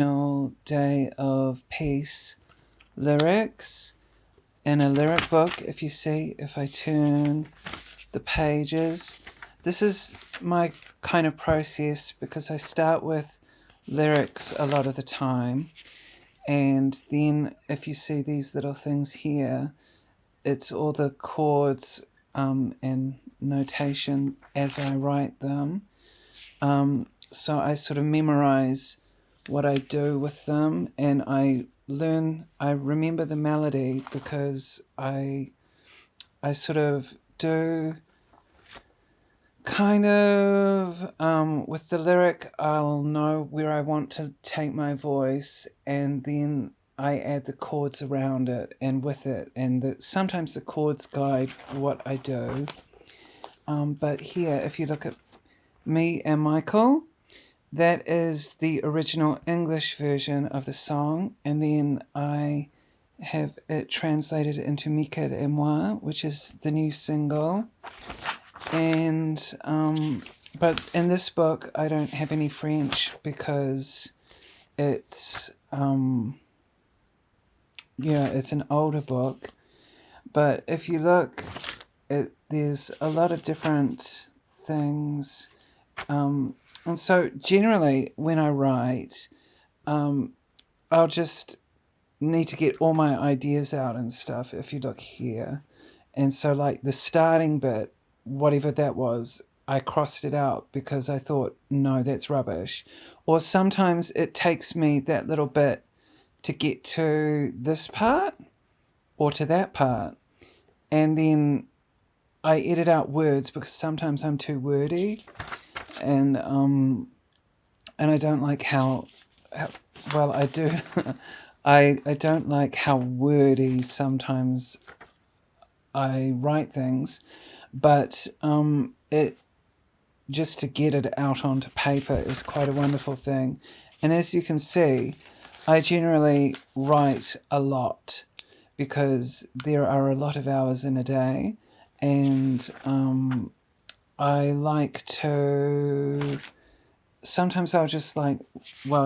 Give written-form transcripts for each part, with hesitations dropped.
International Day of Peace lyrics in a lyric book. If I turn the pages, this is my kind of process because I start with lyrics a lot of the time. And then if you see these little things here, it's all the chords and notation as I write them. So I sort of memorize what I do with them, and I remember the melody because I sort of do kind of with the lyric, I'll know where I want to take my voice, and then I add the chords around it and with it, and sometimes the chords guide what I do. But here, if you look at Me and Michael, that is the original English version of the song, and then I have it translated into Michael et moi, which is the new single. And but in this book, I don't have any French because it's it's an older book. But if you look, there's a lot of different things. And so generally when I write, I'll just need to get all my ideas out and stuff, if you look here. And so like the starting bit, whatever that was, I crossed it out because I thought, no, that's rubbish. Or sometimes it takes me that little bit to get to this part or to that part. And then I edit out words because sometimes I'm too wordy. And I don't like how well I do. I don't like how wordy sometimes I write things, but it just to get it out onto paper is quite a wonderful thing. And as you can see, I generally write a lot because there are a lot of hours in a day, and I like to. Sometimes I'll just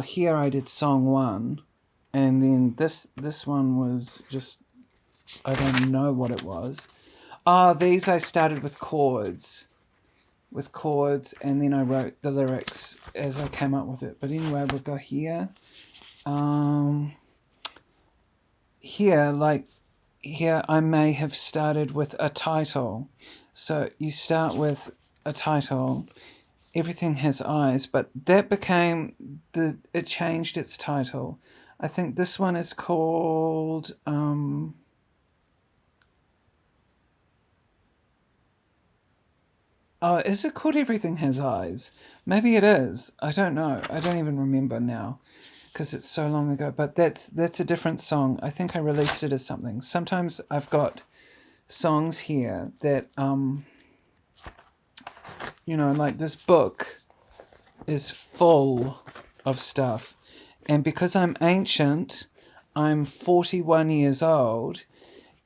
here I did song one, and then this one was just, I don't know what it was. These I started with chords, and then I wrote the lyrics as I came up with it. But anyway, we'll go here. Here I may have started with a title. So you start with a title. Everything Has Eyes, but that became it changed its title. I think this one is called is it called Everything Has Eyes? Maybe it is. I don't know. I don't even remember now because it's so long ago, but that's a different song. I think I released it as something. Sometimes I've got songs here that like this book is full of stuff. And because I'm ancient, I'm 41 years old.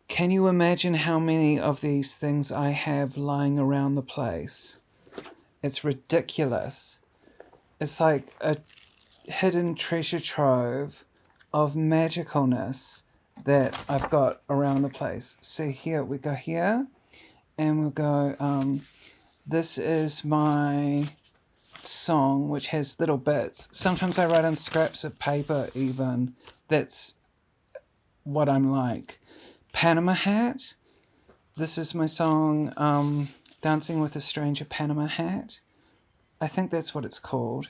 Can you imagine how many of these things I have lying around the place? It's ridiculous. It's like a hidden treasure trove of magicalness that I've got around the place. See here, we go here, and we'll go, this is my song, which has little bits. Sometimes I write on scraps of paper even. That's what I'm like. Panama Hat. This is my song, Dancing with a Stranger, Panama Hat. I think that's what it's called.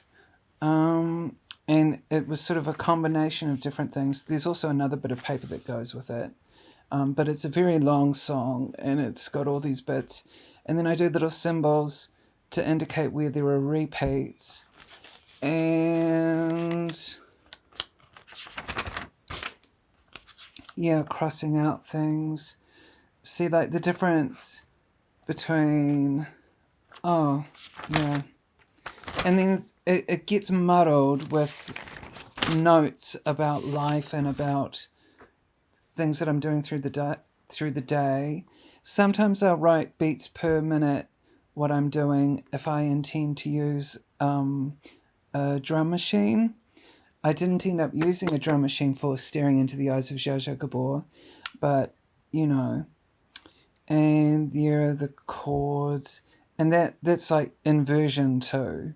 And it was sort of a combination of different things. There's also another bit of paper that goes with it. But it's a very long song, and it's got all these bits. And then I do little symbols to indicate where there are repeats. And crossing out things. See, like the difference between, and then it gets muddled with notes about life and about things that I'm doing through the day. Sometimes I'll write beats per minute what I'm doing if I intend to use a drum machine. I didn't end up using a drum machine for Staring into the Eyes of Zsa Zsa Gabor, but you know, and there are the chords, and that's like inversion too.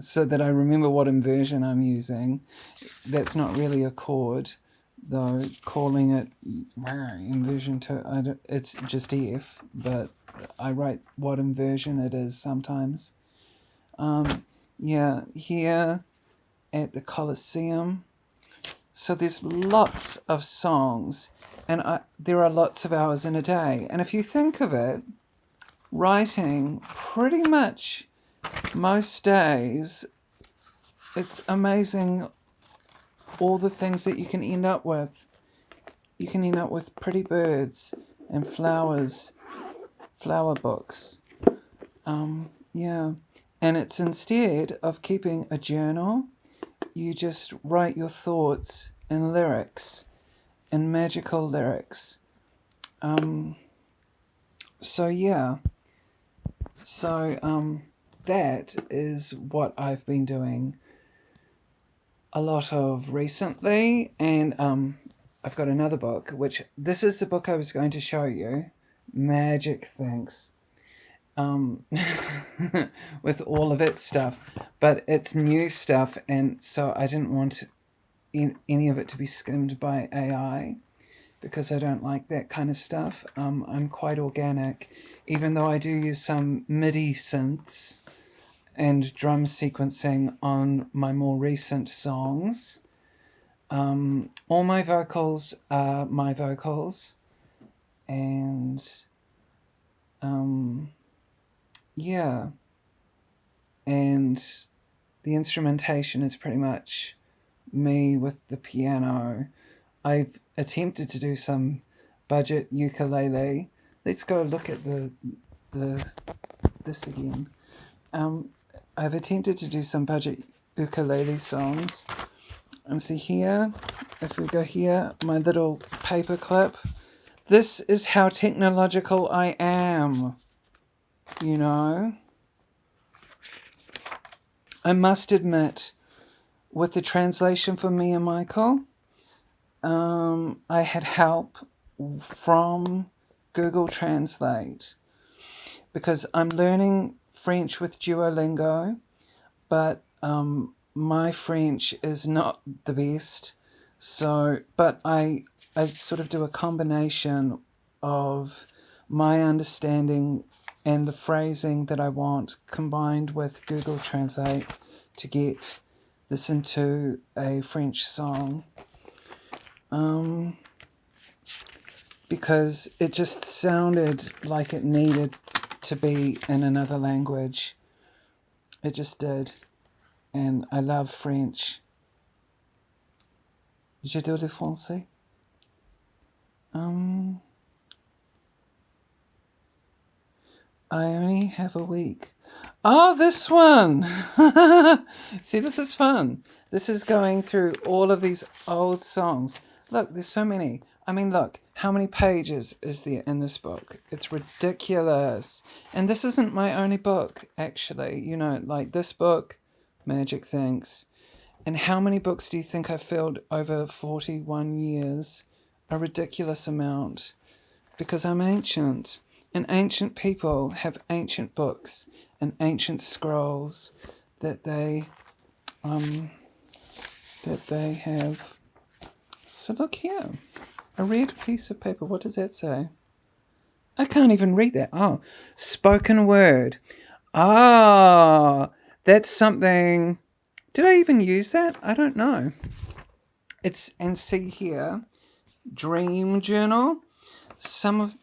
So that I remember what inversion I'm using. That's not really a chord, though. Calling it inversion two, it's just F, but I write what inversion it is sometimes. Yeah, here at the Colosseum. So there's lots of songs, and there are lots of hours in a day. And if you think of it, writing pretty much most days, it's amazing all the things that you can end up with. You can end up with pretty birds and flowers, flower books. Yeah. And it's instead of keeping a journal, you just write your thoughts in lyrics, in magical lyrics. So yeah. So that is what I've been doing a lot of recently, and I've got another book, which this is the book I was going to show you, Magic Things, with all of its stuff, but it's new stuff, and so I didn't want any of it to be skimmed by AI because I don't like that kind of stuff. I'm quite organic, even though I do use some MIDI synths and drum sequencing on my more recent songs. All my vocals are my vocals, and yeah, and the instrumentation is pretty much me with the piano. I've attempted to do some budget ukulele. Let's go look at the this again. I've attempted to do some budget ukulele songs. And see here, if we go here, my little paper clip. This is how technological I am, you know. I must admit, with the translation for me and Michael, I had help from Google Translate because I'm learning French with Duolingo, but my French is not the best. So, but I sort of do a combination of my understanding and the phrasing that I want combined with Google Translate to get this into a French song. Because it just sounded like it needed to be in another language. It just did. And I love French. J'adore le français. I only have a week. Oh, this one! See, this is fun. This is going through all of these old songs. Look, there's so many. I mean, look, how many pages is there in this book? It's ridiculous. And this isn't my only book, actually. You know, like this book, Magic Things. And how many books do you think I've filled over 41 years? A ridiculous amount. Because I'm ancient. And ancient people have ancient books and ancient scrolls that they have. So look here. A red piece of paper. What does that say? I can't even read that. Oh, spoken word. Ah, that's something. Did I even use that? I don't know. And see here, dream journal. Some